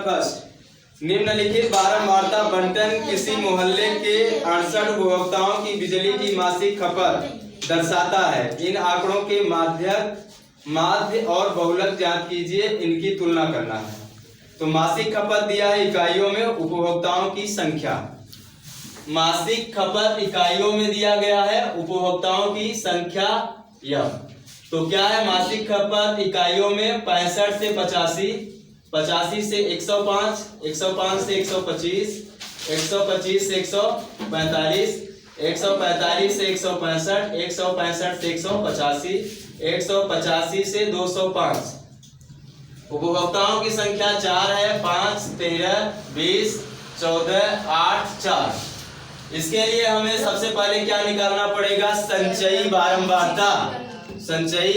First, निम्नलिखित बारंबारता बंटन किसी मोहल्ले के 68 उपभोक्ताओं की बिजली की मासिक खपत दर्शाता है। इन आंकड़ों के माध्य और बहुलक ज्ञात कीजिए, इनकी तुलना करना है। तो मासिक खपत दिया है इकाइयों में, उपभोक्ताओं की संख्या। मासिक खपत इकाइयों में दिया गया है, उपभोक्ताओं की संख्या यह। तो क्या है मासिक खपत इकाइयों में? 65 से 85, 85 से 105, 105 से 125, 125 से 145, 145 से 165, 165 से 185, 185 से 205। उपभोक्ताओं की संख्या 4 है, 5, 13, 20, 14, 8, 4। इसके लिए हमें सबसे पहले क्या निकालना पड़ेगा? संचयी बारंबारता। संचयी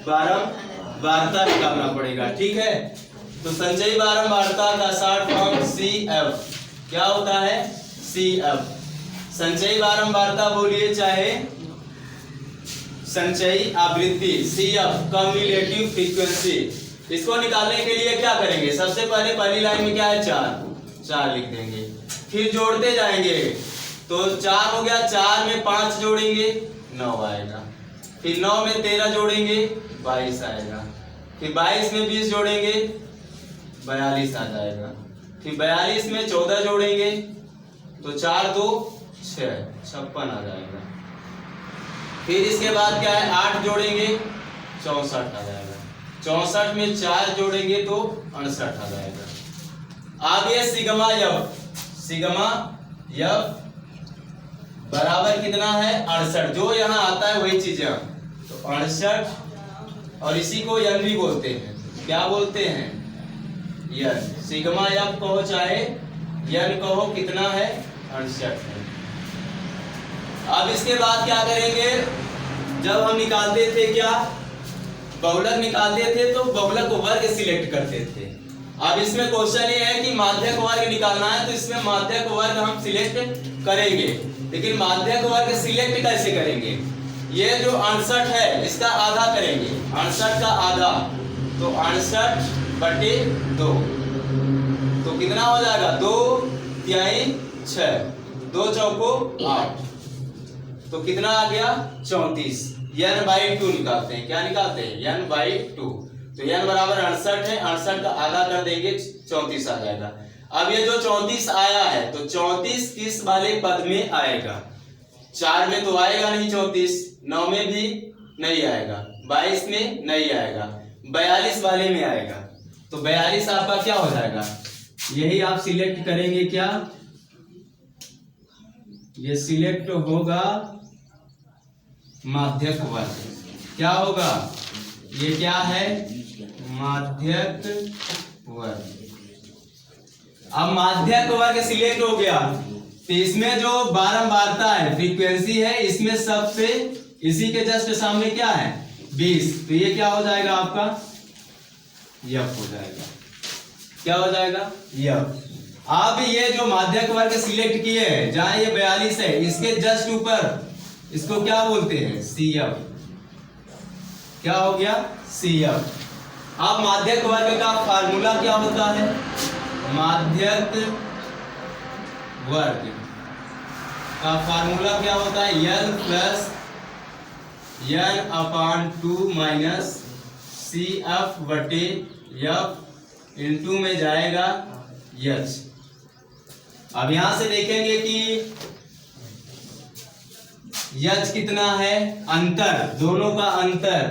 बारंबारता निकालना पड़ेगा, ठीक है। तो संचयी बारंबारता का शॉर्ट फॉर्म CF क्या होता है? CF। संचयी बारंबारता बोलिए चाहे संचयी आवृत्ति, CF कम्युलेटिव फ्रीक्वेंसी। इसको निकालने के लिए क्या करेंगे? सबसे पहले पहली लाइन में क्या है? 4 लिख देंगे, फिर जोड़ते जाएंगे। तो 4 हो गया, 4 में 5 जोड़ेंगे 9 आएगा, फिर 9 में 13 जोड़ेंगे 22 आएगा, फिर 22 में 20 जोड़ेंगे 42 आ जाएगा, फिर 42 में 14 जोड़ेंगे तो 4 2 6 56 आ जाएगा। फिर इसके बाद क्या है? 8 जोड़ेंगे 64 आ जाएगा, 64 में 4 जोड़ेंगे तो 68 आ जाएगा। आगे सिग्मा यफ बराबर कितना है? 68। जो यहाँ आता है वही चीजें, तो 68, और इसी को यन भी बोलते हैं। क्या बोलते हैं? यन। सिग्मा यफ कहो चाहे यन कहो, कितना है? 68 है। अब इसके बाद क्या करेंगे? जब हम निकालते थे क्या? बहुलक निकालते थे तो बहुलक वर्ग सिलेक्ट करते थे। अब इसमें क्वेश्चन ये है कि माध्यक वर्ग निकालना है, तो इसमें माध्यक वर्ग हम सिलेक्ट करेंगे, लेकिन माध्यक वर्ग सिलेक्ट कैसे करेंगे? ये जो 68 है इसका आधा करेंगे, 68 का आधा, तो 68/2। तो कितना हो जाएगा? 2 तिहाई 6, 2 चौको 8, तो कितना आ गया? 34। n/2 निकालते हैं। क्या निकालते हैं? n/2। तो n बराबर 68 है, 68 का आधा कर देंगे 34 आ जाएगा। अब ये जो 34 आया है तो 34 किस वाले पद में आएगा? 4 में तो आएगा नहीं 34, 9 में भी नहीं आएगा, 22 में नहीं आएगा, 42 वाले में आएगा। तो 42 आपका क्या हो जाएगा? यही आप सिलेक्ट करेंगे। क्या ये सिलेक्ट होगा? माध्यक वर्ग। क्या होगा? ये क्या है? माध्यक वर्ग। अब माध्यक वर्ग सिलेक्ट हो गया, तो इसमें जो बारंबारता है, फ्रीक्वेंसी है, इसमें सबसे इसी के जस्ट सामने क्या है? 20। तो ये क्या हो जाएगा आपका? यफ हो जाएगा। क्या हो जाएगा? यफ। अब ये जो माध्यक वर्ग सिलेक्ट किए हैं, जहां ये 42 है, इसके जस्ट ऊपर इसको क्या बोलते हैं? CF। क्या हो गया? CF। अब माध्यक वर्ग का फार्मूला क्या होता है? माध्यक वर्ग का फार्मूला क्या होता है? L + n/2 minus CF/F into में जाएगा H। अब यहां से देखेंगे कि H कितना है? अंतर, दोनों का अंतर,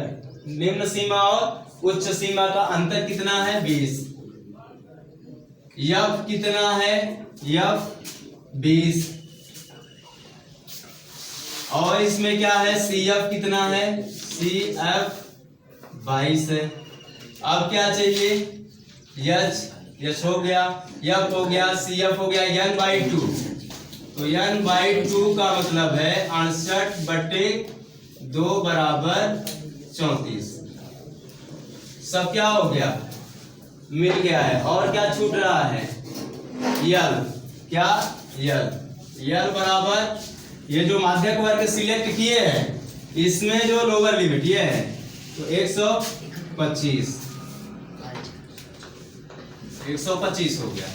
निम्न सीमा और उच्च सीमा का अंतर कितना है? 20। F कितना है? F 20। और इसमें क्या है? CF कितना है? CF 22 है। अब क्या चाहिए? H हो गया, F हो गया, CF हो गया, n/2। तो n/2 का मतलब है 68/2 बराबर 34। सब क्या हो गया? मिल गया है। और क्या छूट रहा है? L। क्या? L बराबर ये जो माध्यक वर्ग सिलेक्ट किए हैं, इसमें जो लोअर लिमिट ये है, तो 125। 125 हो गया।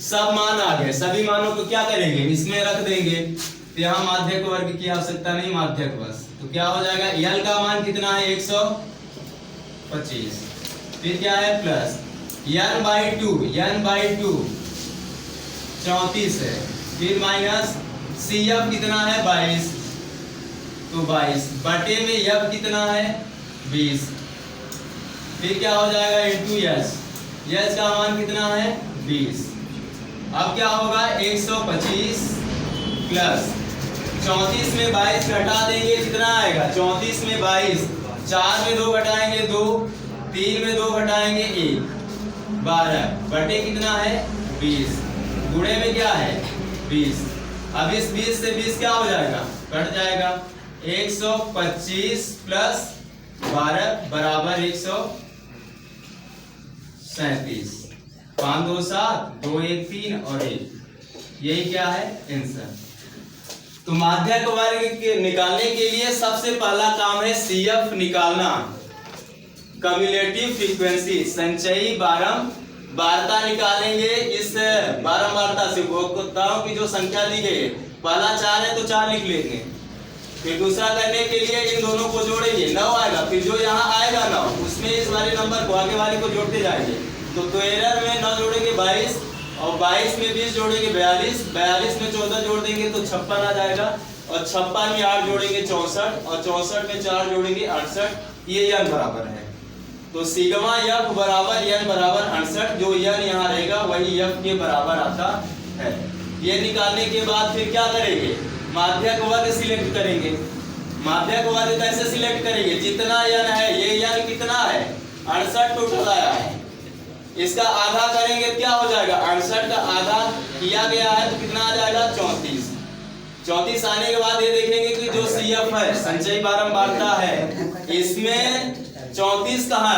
सब मान आ गए, सभी मानों को क्या करेंगे, इसमें रख देंगे। तो यहाँ माध्यक वर्ग की आवश्यकता नहीं, माध्यक बस। तो क्या हो जाएगा, यल का मान कितना है 125, फिर क्या है प्लस n बाई टू 34 है, फिर माइनस CF कितना है 22, तो 22 बटे में F कितना है 20, फिर क्या हो जाएगा इंटू यस का मान कितना है 20। अब क्या होगा 125 प्लस 34 में 22 घटा देंगे, कितना आएगा 34 में 22, 4 में 2 घटाएंगे 2, 3 में 2 घटाएंगे 1, 12 बटे कितना है 20, गुणे में क्या है 20। अब इस 20 से 20 क्या हो जाएगा, कट जाएगा। 125 प्लस 12 बराबर 137, 5 2 7 2 1 3 और 1, यही क्या है आंसर। तो माध्यक वर्ग के निकालने के लिए सबसे पहला काम है CF निकालना, कम्युलेटिव फ्रीक्वेंसी, संचयी बारंबारता निकालेंगे। इस बारंबारता से वक्ताओं की जो संख्या दी गई है, पहला 4 है तो 4 लिख लेंगे, फिर दूसरा करने के लिए इन दोनों को जोड़ेंगे 9 आएगा, फिर जो यहाँ आएगा 9 उसमें इस वाले नंबर को आगे वाले को जोड़ते जाएंगे। तो 13 में 9 जोड़ेंगे 22, और 22 में 20 जोड़ेंगे 42, 42 में 14 जोड़ देंगे तो 56 आ जाएगा, और 56 में 8 जोड़ेंगे 64, और 64 में 4 जोड़ेंगे 68, ये n बराबर है। तो सिग्मा F बराबर n बराबर 68, जो n यहाँ रहेगा वही F के बराबर आता है। ये निकालने के बाद फिर क्या करेंगे, माध्यक वर्ग सिलेक्ट करेंगे। माध्यक वर्ग कैसे सिलेक्ट करेंगे, जितना n है, ये n कितना है 68 टोटल आया है, इसका आधा करेंगे क्या हो जाएगा, 68 का आधा किया गया है तो कितना आ जाएगा 34। 34 आने के बाद ये देखेंगे कि जो CF है संचयी बारंबारता है, इसमें 34 कहाँ